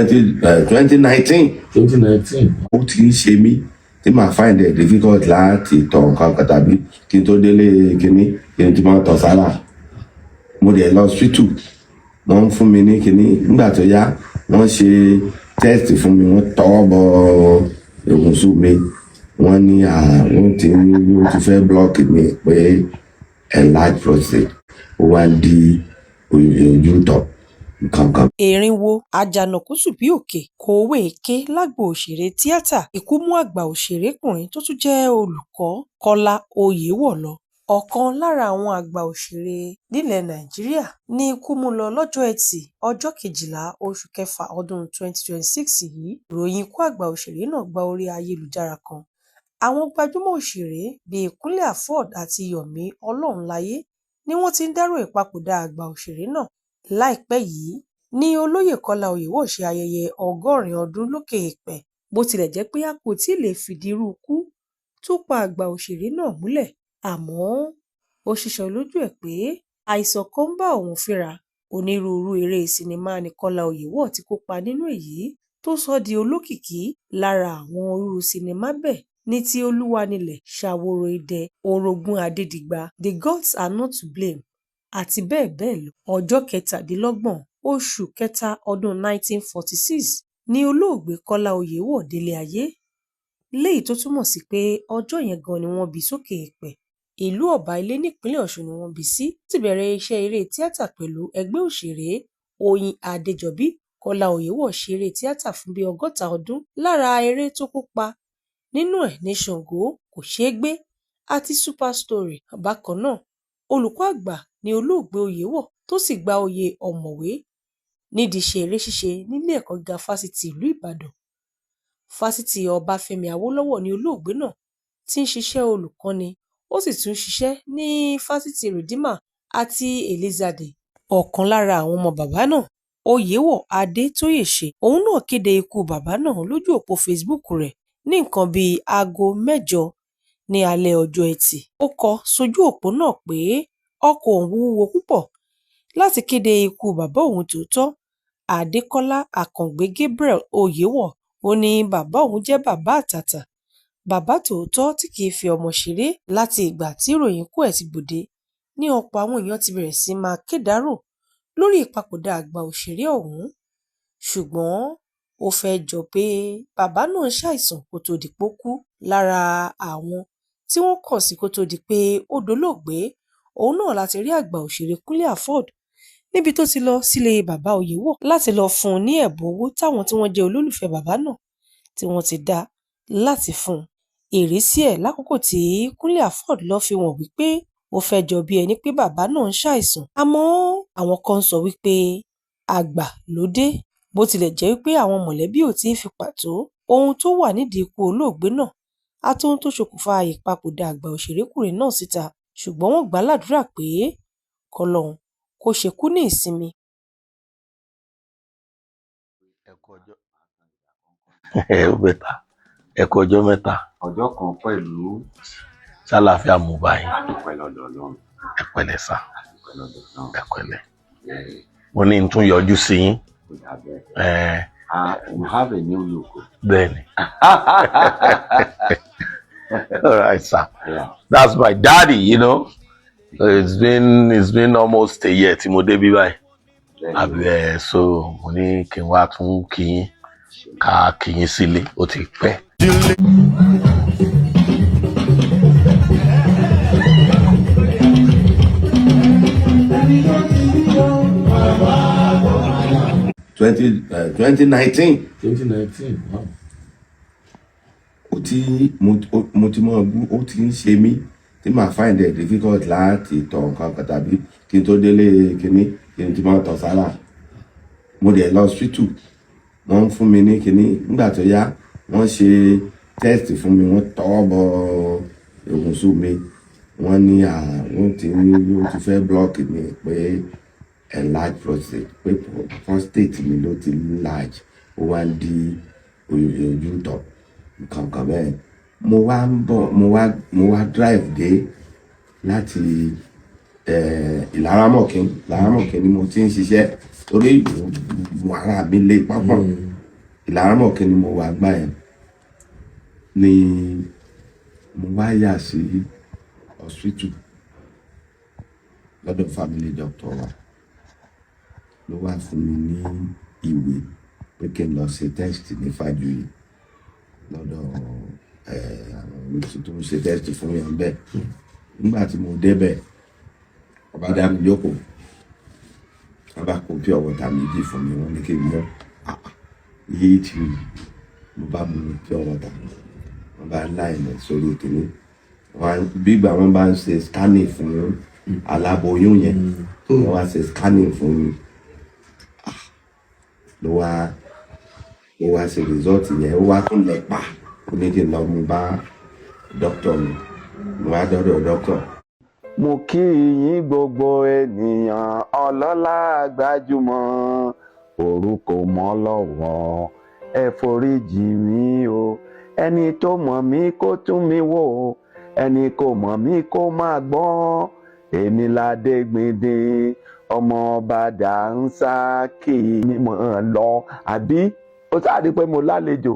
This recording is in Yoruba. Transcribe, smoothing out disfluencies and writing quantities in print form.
2019 ó ti ń ṣe mí tí màá find it difficult láti tọ̀ nǹkan kan tàbí kí n tó délé kinní kí n ti máa tọ̀ sára. Mo dẹ̀ lọ hospital, wọ́n ń fún mi ní kinní, nígbà tó yá wọ́n ṣe test fún mi, wọ́n tọwọ́ bọ ìrùnsù mi, wọ́n ní àrùn tí ó ti fẹ́ block mi pé enlarged prostate ó wá di ojú tọ̀ kankan. Erinwo àjànàkú bí òkè kòwé ké lágbo òṣèré tíátà. Ikú mú àgbà òṣèrékùnrin tó tún jẹ́ olùkọ́ Kọ́lá Oyèwọ̀lọ. Ọ̀kan lára àwọn àgbà òṣèré nílẹ̀ Nàìjíríà ní ikú mú lọ lọ́jọ́ Ẹtì ọjọ́ 12 oṣù kẹfà ọdún 2026 yìí. Ìròyìn ikú àgbà òṣèré náà gba orí ayélujára kan. Àwọn gbajúmọ̀ òṣèré bíi Kúnlé Afọ́d àti Yọ̀mí Ọlọ́runláyé ni wọ́n ti ń dárò ìpapòdà àgbà òṣèré náà. Láìpẹ́ yìí ni olóyè Kọ́lá Oyèwọ̀ ṣe ayẹyẹ 100 ọdún lókè èèpẹ̀. Bó tilẹ̀ jẹ́ pé a kò tíì lè fìdí irú ikú tó pa àgbà òṣèré náà múlẹ̀, àmọ́ ó ṣíṣọ lójú ẹ̀ pé àìsàn kan ń bá òun fínra. Onírúurú eré sinimá ni Kọ́lá Oyèwọ̀ ti kópa nínú, èyí tó sọ ọ́ di olókìkí. Lára àwọn irú sinimá bẹ́ẹ̀ ní ti Olúwanilẹ̀, Ṣàwòrò Idẹ, Orogún Adédìgbà, The Gods Are Not to Blame àti bẹ́ẹ̀ bẹ́ẹ̀ lọ. Ọjọ́ 27 oṣù kẹta ọdún 1946 ni olóògbé Kọ́lá Oyèwọ̀ délé ayé, léyìí tó túmọ̀ sí pé ọjọ́ yẹn gan ni wọ́n bí sókè èèpẹ̀. Ìlú Ọ̀bà Ilé nípínlẹ̀ Ọ̀ṣun ni wọ́n bí sí. Ó ti bẹ̀rẹ̀ iṣẹ́ eré tíátà pẹ̀lú ẹgbẹ́ òṣèré Oyin Adéjọbí. Kọ́lá Oyèwọ̀ ṣe eré tíátà fún bíi 60 ọdún. Lára eré tó kópa nínú ẹ̀ ní Ṣàngó, Kò Ṣeé Gbé àti Super Story. Bákan náà, olùkọ́ àgbà ni olóògbé Oyèwọ̀ tó sì gba oyè ọ̀mọ̀wé nídìí iṣẹ́ eré ṣíṣe nílé ẹ̀kọ́ gíga fásitì ìlú Ìbàdàn. Fásitì Ọbáfẹ́mi Awólọ́wọ̀ ni olóògbé náà ti ń ṣiṣẹ́ olùkọ́ni, ó sì tún ṣiṣẹ́ ní fásitì Redeemer àti Elizade. Ọ̀kan lára àwọn ọmọ bàbá náà, Oyèwọ̀ Adétóyèṣe, òun náà kéde ikú bàbá náà lójú òpó Facebook rẹ̀ ní nǹkan bíi aago 8 ní alẹ́ ọjọ́ Ẹtì. Ó kọ sójú òpó náà pé ọkàn òun wúwo púpọ̀ láti kéde ikú bàbá òun tòótọ́, Adékọ́lá Àkàngbé Gabriel Oyèwọ̀. Ó ní bàbá òun jẹ́ bàbá àtàtà, bàbá tòótọ́ tí kìí fi ọmọ ṣeré. Láti ìgbà tí ìròyìn ikú ẹ̀ ti gbòde ní ọ̀pọ̀ àwọn èèyàn ti bẹ̀rẹ̀ sí máa kẹ́dàárò lórí ìpapòdà àgbà òṣèré ọ̀hún, ṣùgbọ́n ó fẹ́ jọ pé bàbá náà ṣàìsàn kó tó di pé ó kú. Lára àwọn tí wọ́n kàn sí kó tó di pé ó dolóògbé, òun náà láti rí àgbà òṣèré Kúnlé Afọ́d níbi tó ti lọ sílé bàbá Oyèwọ̀ láti lọ fún un ní ẹ̀bùn owó táwọn tí wọ́n jẹ́ olólùfẹ́ bàbá náà tí wọ́n ti dá láti fún un. Ìrísí ẹ̀ lákòókò tí Kúnlé Afọ́d lọ fi hàn wípé ó fẹ́ jọ bí ẹni pé bàbá náà ń ṣàìsàn, àmọ́ àwọn kan sọ wípé àgbà ló dé. Bó tilẹ̀ jẹ́ wípé àwọn mọ̀lẹ́bí ò tí ì fi pàtó ohun tó wà nídìí ikú olóògbé náà àti ohun tó ṣokùnfà ìpapòdà àgbà òṣèrékùnrin náà síta, ṣùgbọ́n wọ́n gbà ládùúrà pé k'Ọlọ́run kó ṣekú ní ìsinmi. Ẹ kú ọjọ́ mẹ́ta. Ọjọ́ kan pẹ̀lú Ṣàlàáfíà mú báyìí. àdúpẹ́ lọ́dọ̀ Ọlọ́run. Ẹ pẹ̀lẹ́ sà. Àdúpẹ́ lọ́dọ̀ Ọlọ́run. Ẹ pẹ̀lẹ́. Mo ní n tún yọjú sí yín. Kò dà bẹ́ẹ̀. You have a new look. Bẹ́ẹ̀ni. All right, sir. Yeah. That's my daddy, you know. It's been almost a year tí mo dé bí báyìí. Àbẹ̀ so mo ní kí n wá tún kí yín ká kí yín sílé, ó ti pẹ́. Twenty 2019 Wow. ó ti mo ti mọ̀ ọ́n, ó ti ń ṣe mí tí màá find it difficult láti tọ̀ nǹkan kan tàbí kí n tó délé kinní kí n ti máa tọ̀ sára. Mo dẹ̀ lọ hospital, wọ́n ń fún mi ní kinní, nígbà tó yá wọ́n ṣe test fún mi, wọ́n tọwọ́ bọ ìrùnsù mi, wọ́n ní àrùn tí ó ti fẹ́ block mi pé enlarged prostate, pé prostate mi ló ti large, ó wá ń di ojú tọ̀ kankan bẹ́ẹ̀. Mo wá drive dé láti Ìlaramọ̀kín ni mo ti ń ṣiṣẹ́ torí wàrà mi lé pápọ̀. Ìlaramọ̀kín ni mo wà gbà yẹn ni mo wá yà sí hospital lọ́dọ̀ family doctor wa ló wá fún mi ní ìwé pé kí n lọ ṣe test ní Fájuyì lọ́dọ̀ àwọn tó ń ṣe test fún yẹn bẹ́ẹ̀. Nígbà tí mo débẹ̀ ọba dá mi jókòó ọba kó pure water méjì fún mi, wọ́n ní kí n mú yìí tí mo bá mu pure water wọ́n bá láìlẹ̀ sórí kìíní bí ìgbà wọ́n bá ń ṣe scanning fún aláboyún yẹn wọ́n wá ṣe scanning fún mi ló wá ṣe result yẹn ó wá tún lẹ̀ pa ó ní kí n lọ mú bá doctor mi mo wá dọ́dọ̀ doctor. Mo kí yín gbogbo ènìyàn ọlọ́lá gbajúmọ̀ orúkọ mọ́ lọ́wọ́ ẹ foríjì mí o ẹni tó mọ̀ mí kó tún mi wò ẹni kò mọ̀ mí kó máa gbọ́ èmi Ládégbìndé ọmọ ọba Dàńsákì ni mo lọ àbí ó sáré pé mo lálejò